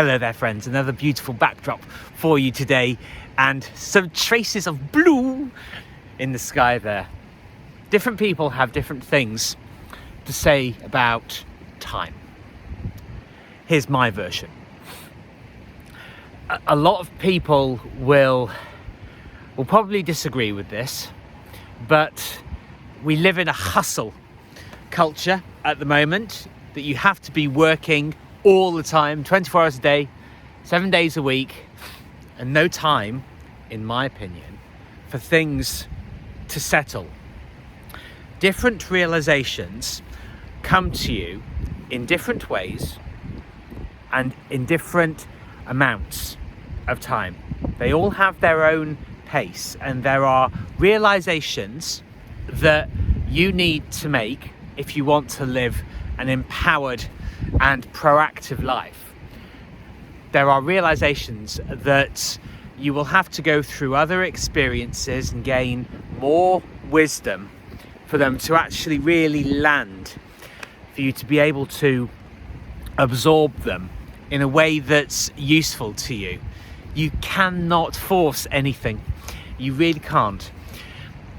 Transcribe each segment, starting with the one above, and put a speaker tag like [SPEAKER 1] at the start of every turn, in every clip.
[SPEAKER 1] Hello there, friends. Another beautiful backdrop for you today, and some traces of blue in the sky there. Different people have different things to say about time. Here's my version. A lot of people will probably disagree with this, but we live in a hustle culture at the moment that you have to be working all the time, 24 hours a day, 7 days a week, and no time, in my opinion, for things to settle. Different realizations come to you in different ways and in different amounts of time. They all have their own pace, and there are realizations that you need to make if you want to live an empowered and proactive life. There are realizations that you will have to go through other experiences and gain more wisdom for them to actually really land, for you to be able to absorb them in a way that's useful to you. You cannot force anything. You really can't.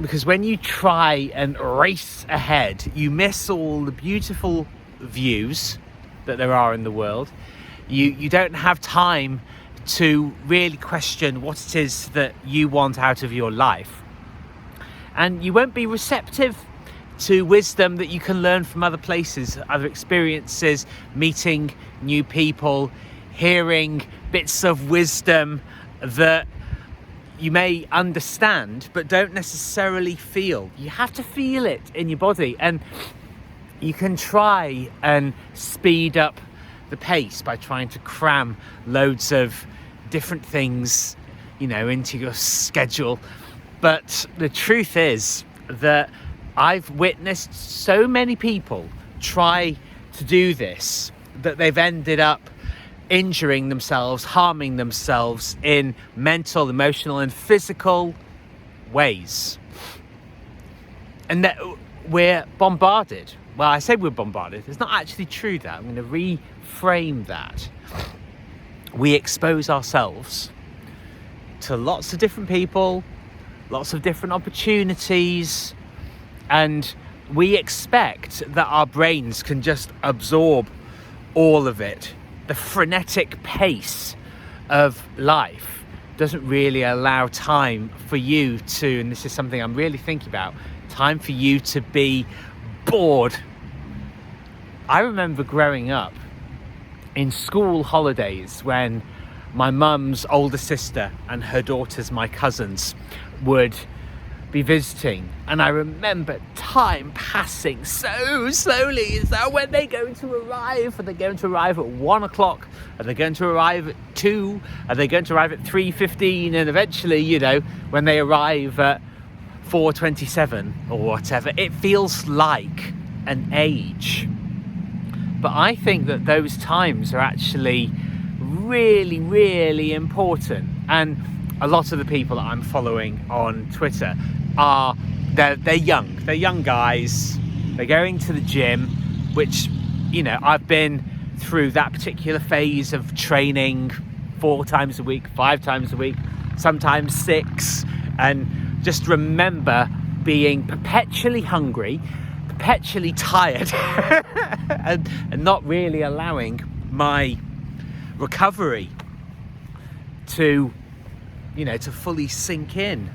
[SPEAKER 1] Because when you try and race ahead, you miss all the beautiful views that there are in the world. You don't have time to really question what it is that you want out of your life. And you won't be receptive to wisdom that you can learn from other places, other experiences, meeting new people, hearing bits of wisdom that you may understand but don't necessarily feel. You have to feel it in your body, and you can try and speed up the pace by trying to cram loads of different things, into your schedule. But the truth is that I've witnessed so many people try to do this that they've ended up injuring themselves, harming themselves in mental, emotional, and physical ways. And that we're bombarded. Well, I say we're bombarded. It's not actually true that. I'm going to reframe that. We expose ourselves to lots of different people, lots of different opportunities, and we expect that our brains can just absorb all of it. The frenetic pace of life doesn't really allow time for you to, and this is something I'm really thinking about, time for you to be bored. I remember growing up in school holidays when my mum's older sister and her daughters, my cousins, would be visiting, and I remember time passing so slowly. Is that when they're going to arrive? Are they going to arrive at 1 o'clock? Are they going to arrive at 2? Are they going to arrive at 3:15? And eventually, when they arrive at 4:27 or whatever, it feels like an age. But I think that those times are actually really, really important. And a lot of the people that I'm following on Twitter they're young guys. They're going to the gym, which I've been through that particular phase of training 4 times a week, 5 times a week, sometimes 6, and just remember being perpetually hungry, perpetually tired, and not really allowing my recovery to fully sink in.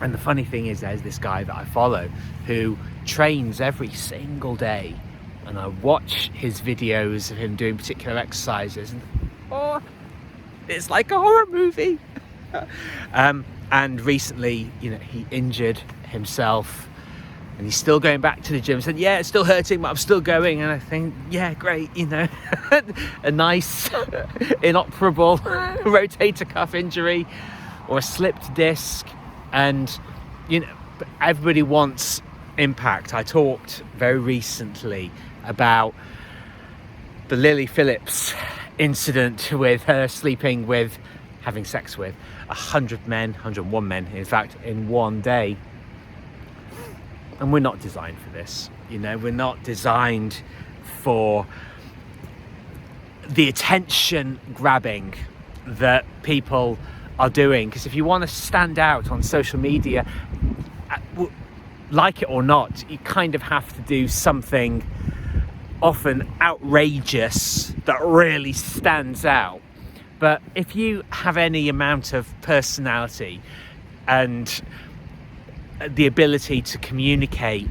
[SPEAKER 1] And the funny thing is, there's this guy that I follow who trains every single day, and I watch his videos of him doing particular exercises, and it's like a horror movie. And recently, he injured himself, and he's still going back to the gym. Said, yeah, it's still hurting, but I'm still going. And I think, yeah, great, a nice inoperable rotator cuff injury or a slipped disc. And, everybody wants impact. I talked very recently about the Lily Phillips incident with her having sex with 101 men, in fact, in one day. And we're not designed for this. We're not designed for the attention grabbing that people are doing. Because if you want to stand out on social media, like it or not, you kind of have to do something often outrageous that really stands out. But if you have any amount of personality and the ability to communicate,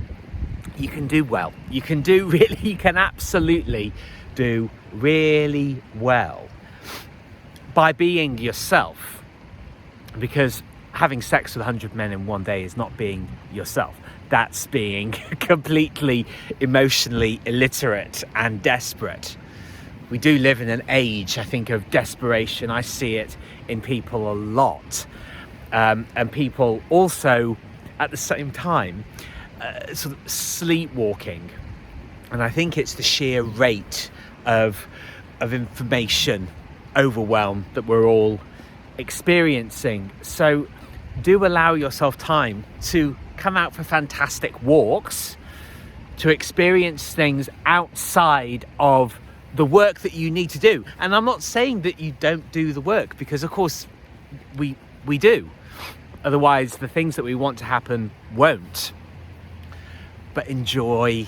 [SPEAKER 1] you can do well. You can absolutely do really well by being yourself. Because having sex with 100 men in one day is not being yourself. That's being completely emotionally illiterate and desperate. We do live in an age, I think, of desperation. I see it in people a lot. And people also, at the same time, sort of sleepwalking. And I think it's the sheer rate of information overwhelm that we're all experiencing. So do allow yourself time to come out for fantastic walks, to experience things outside of the work that you need to do. And I'm not saying that you don't do the work, because of course we do. Otherwise the things that we want to happen won't. But enjoy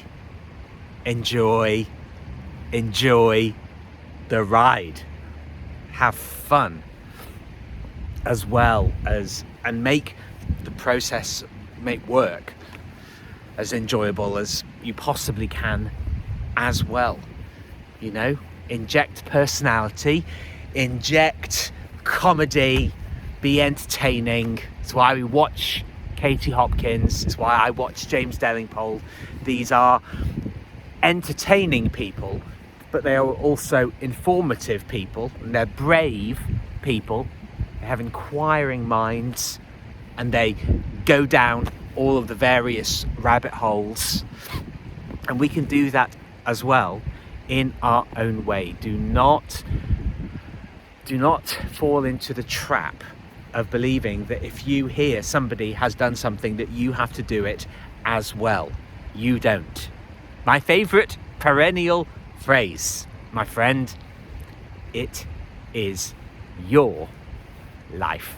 [SPEAKER 1] the ride. Have fun as well as, and make the process, make work as enjoyable as you possibly can as well. You know, inject personality, inject comedy, be entertaining. It's why we watch Katie Hopkins, it's why I watch James Delingpole. These are entertaining people, but they are also informative people, and they're brave people. They have inquiring minds, and they go down all of the various rabbit holes, and we can do that as well in our own way. Do not fall into the trap of believing that if you hear somebody has done something that you have to do it as well. You don't. My favorite perennial phrase, my friend, it is your life.